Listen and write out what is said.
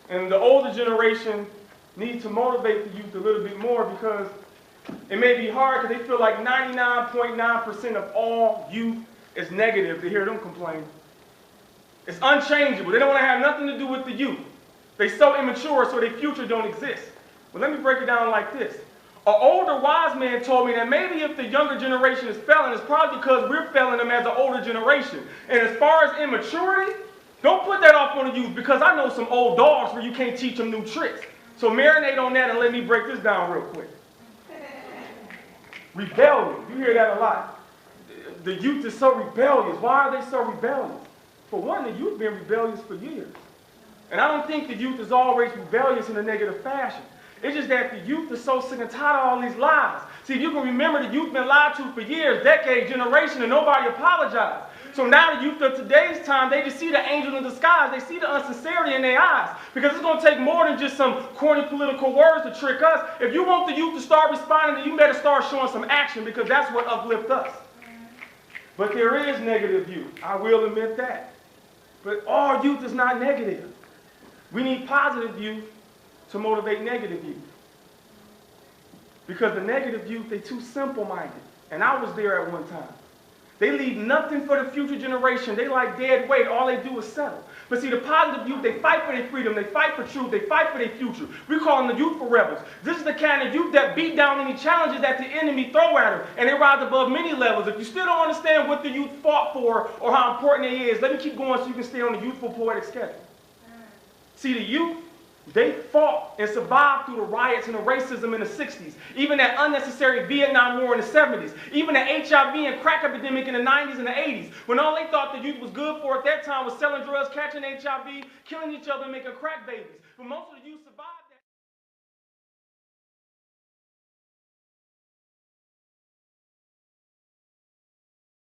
And the older generation need to motivate the youth a little bit more because it may be hard because they feel like 99.9% of all youth is negative to hear them complain. It's unchangeable. They don't want to have nothing to do with the youth. They're so immature, so their future don't exist. But let me break it down like this. An older wise man told me that maybe if the younger generation is failing, it's probably because we're failing them as an older generation. And as far as immaturity, don't put that off on the youth because I know some old dogs where you can't teach them new tricks. So marinate on that and let me break this down real quick. Rebellion. You hear that a lot. The youth is so rebellious. Why are they so rebellious? For one, the youth been rebellious for years. And I don't think the youth is always rebellious in a negative fashion. It's just that the youth is so sick and tired of all these lies. See, if you can remember, the youth been lied to for years, decades, generations, and nobody apologized. So now the youth of today's time, they just see the angel in disguise. They see the insincerity in their eyes. Because it's going to take more than just some corny political words to trick us. If you want the youth to start responding, then you better start showing some action because that's what uplifts us. But there is negative youth. I will admit that. But all youth is not negative. We need positive youth to motivate negative youth. Because the negative youth, they're too simple-minded. And I was there at one time. They leave nothing for the future generation. They like dead weight. All they do is settle. But see, the positive youth, they fight for their freedom. They fight for truth. They fight for their future. We call them the youthful rebels. This is the kind of youth that beat down any challenges that the enemy throw at them. And they rise above many levels. If you still don't understand what the youth fought for or how important it is, let me keep going so you can stay on the youthful poetic schedule. See, the youth, they fought and survived through the riots and the racism in the 60s, even that unnecessary Vietnam War in the 70s, even the HIV and crack epidemic in the 90s and the 80s, when all they thought the youth was good for at that time was selling drugs, catching HIV, killing each other, and making crack babies. But most of the youth survived.